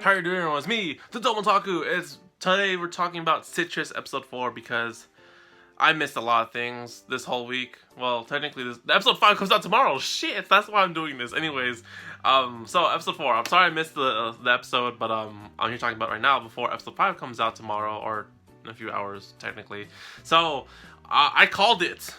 How are you doing, everyone? It's me, TheDomotaku. Today we're talking about Citrus episode 4 because I missed a lot of things this whole week. Well, technically, the episode 5 comes out tomorrow. Shit, that's why I'm doing this. Anyways, so episode 4. I'm sorry I missed the episode, but I'm here talking about it right now before episode 5 comes out tomorrow, or in a few hours, technically. So, I called it.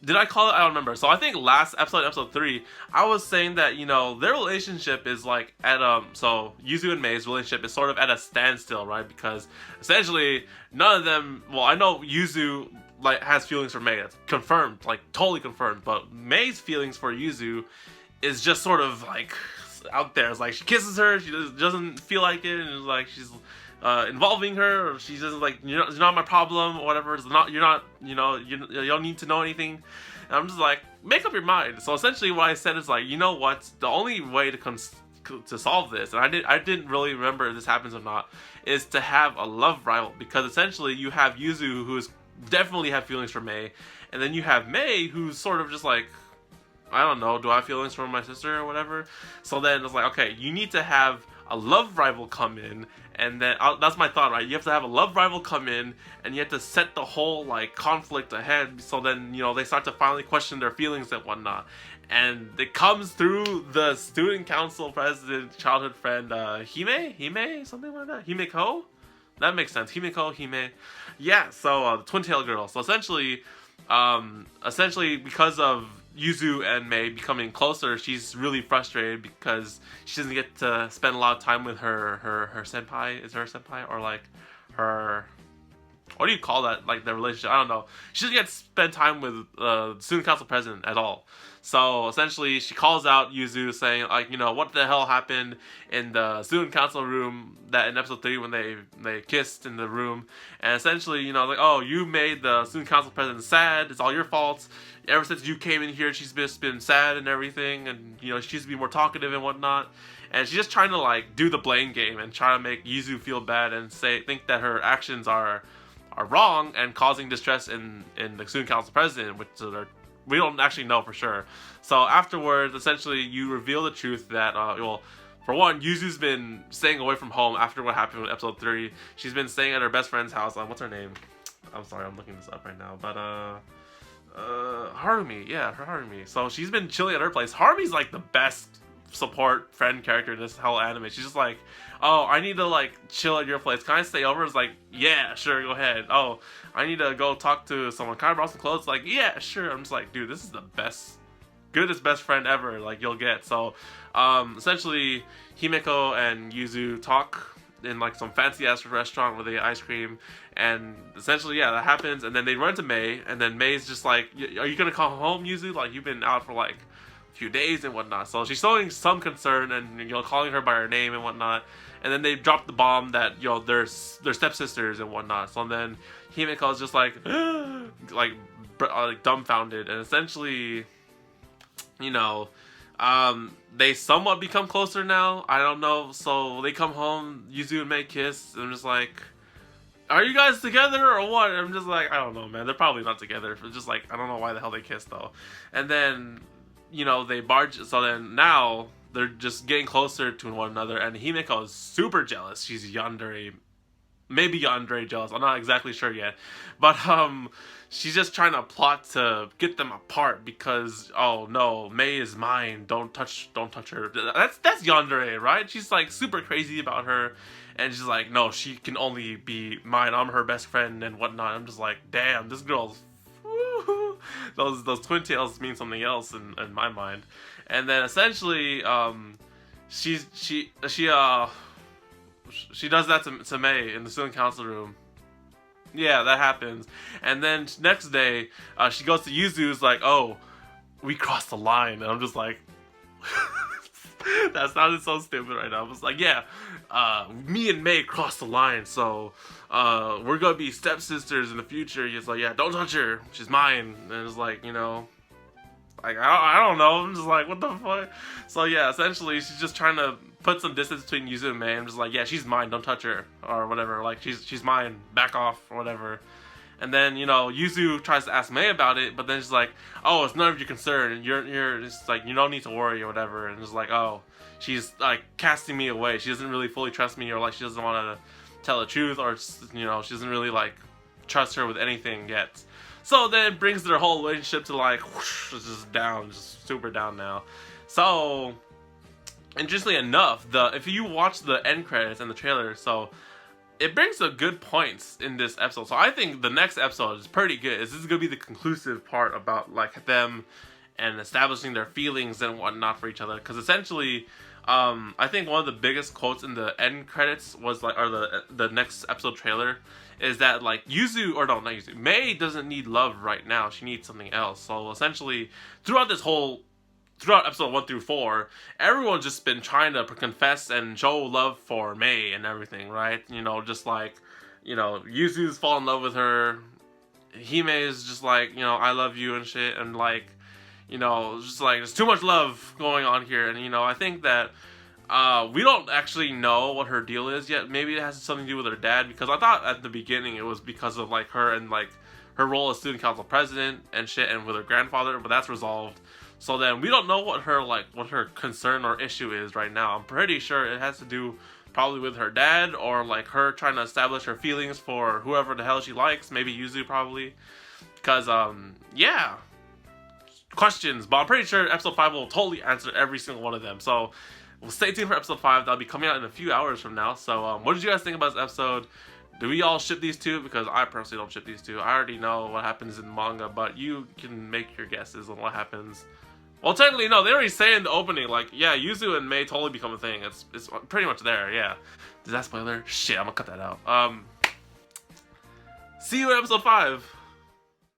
Did I call it? I don't remember. So I think last episode 3, I was saying that, you know, their relationship is like at so Yuzu and Mei's relationship is sort of at a standstill, right? Because essentially none of them, well, I know Yuzu like has feelings for Mei. That's confirmed, like totally confirmed. But Mei's feelings for Yuzu is just sort of like out there. It's like she kisses her, she doesn't feel like it, and it's like she's involving her, or she doesn't like, you know, it's not my problem, or whatever. It's not, you don't need to know anything. And I'm just like, make up your mind. So essentially, what I said is like, you know what? The only way to solve this, and I didn't really remember if this happens or not, is to have a love rival, because essentially you have Yuzu, who is definitely have feelings for Mei, and then you have Mei, who's sort of just like, I don't know, do I have feelings for my sister or whatever? So then it's like, okay, you need to have a love rival come in, and then that's my thought, right? You have to have a love rival come in, and you have to set the whole like conflict ahead. So then, you know, they start to finally question their feelings and whatnot, and it comes through the student council president, childhood friend, Hime, something like that. Himeko, that makes sense. Hime. Yeah. So the twin tail girl. So essentially, because of Yuzu and Mei becoming closer, she's really frustrated because she doesn't get to spend a lot of time with her senpai. Is her senpai, or like her, what do you call that, like the relationship? I don't know. She doesn't get to spend time with the student council president at all. So essentially she calls out Yuzu saying, like, you know, what the hell happened in the student council room, that in episode 3 when they kissed in the room. And essentially, you know, like, oh, you made the student council president sad, it's all your fault. Ever since you came in here, she's just been sad and everything, and, you know, she used to be more talkative and whatnot. And she's just trying to like do the blame game and try to make Yuzu feel bad and think that her actions are wrong and causing distress in the student council president, which we don't actually know for sure. So afterwards, essentially, you reveal the truth that, well, for one, Yuzu's been staying away from home after what happened with episode 3. She's been staying at her best friend's house. What's her name? I'm sorry, I'm looking this up right now. But, Harumi. Yeah, Harumi. So she's been chilling at her place. Harumi's like the best support friend character in this whole anime. She's just like, oh, I need to like chill at your place. Can I stay over? It's like, yeah, sure, go ahead. Oh, I need to go talk to someone. Can I borrow some clothes? Like, yeah, sure. I'm just like, dude, this is the goodest best friend ever, like, you'll get. So essentially Himeko and Yuzu talk in like some fancy ass restaurant where they get ice cream, and essentially, yeah, that happens. And then they run to Mei, and then Mei's just like, are you gonna come home, Yuzu? Like, you've been out for like a few days and whatnot. So she's showing some concern and, you know, calling her by her name and whatnot. And then they drop the bomb that, you know, they're stepsisters and whatnot. So then Himiko's just like like dumbfounded, and essentially, you know, they somewhat become closer now. I don't know. So they come home, Yuzu and Mei kiss, and I'm just like, are you guys together or what? I'm just like, I don't know, man. They're probably not together. It's just like, I don't know why the hell they kissed though. And then, you know, they barge. So then now they're just getting closer to one another, and Himeko is super jealous. She's maybe yandere jealous. I'm not exactly sure yet, but she's just trying to plot to get them apart because, oh no, Mei is mine. Don't touch her. That's yandere, right? She's like super crazy about her, and she's like, no, she can only be mine. I'm her best friend and whatnot. I'm just like, damn, this girl's those twin tails mean something else in my mind. And then essentially, she does that to Mei in the student council room. Yeah, that happens. And then next day, she goes to Yuzu's like, oh, we crossed the line. And I'm just like, that sounded so stupid right now. I was like, yeah, me and Mei crossed the line, so we're gonna be stepsisters in the future. He's like, yeah, don't touch her, she's mine. And it's like, you know, like, I don't know. I'm just like, what the fuck? So yeah, essentially, she's just trying to put some distance between Yuzu and Mei. I'm just like, yeah, she's mine, don't touch her, or whatever. Like, she's mine, back off, or whatever. And then, you know, Yuzu tries to ask Mei about it, but then she's like, oh, it's none of your concern, and you're just like, you don't need to worry or whatever. And it's like, oh, she's like casting me away. She doesn't really fully trust me, or like she doesn't want to tell the truth, or, you know, she doesn't really like trust her with anything yet. So then it brings their whole relationship to like, whoosh, it's just down, just super down now. So, interestingly enough, if you watch the end credits and the trailer, so it brings up good points in this episode. So I think the next episode is pretty good. This is gonna be the conclusive part about like them and establishing their feelings and whatnot for each other. Because essentially, I think one of the biggest quotes in the end credits was like, or the next episode trailer, is that like Yuzu, or no, not Yuzu, Mei doesn't need love right now. She needs something else. So essentially, throughout episode 1 through 4, everyone's just been trying to confess and show love for Mei and everything, right? You know, just like, you know, Yuzu's fallen in love with her. Hime is just like, you know, I love you and shit, and like, you know, just like there's too much love going on here, and you know, I think that we don't actually know what her deal is yet. Maybe it has something to do with her dad, because I thought at the beginning it was because of like her and like her role as student council president and shit, and with her grandfather, but that's resolved. So then we don't know what her concern or issue is right now. I'm pretty sure it has to do probably with her dad, or like her trying to establish her feelings for whoever the hell she likes, maybe Yuzu probably. Because yeah, questions, but I'm pretty sure episode 5 will totally answer every single one of them. So well, stay tuned for episode 5. That'll be coming out in a few hours from now. So what did you guys think about this episode? Do we all ship these two? Because I personally don't ship these two. I already know what happens in manga, but you can make your guesses on what happens. Well, technically, no. They already say in the opening, like, yeah, Yuzu and Mei totally become a thing. It's pretty much there, yeah. Is that spoiler? Shit, I'm gonna cut that out. See you in episode 5.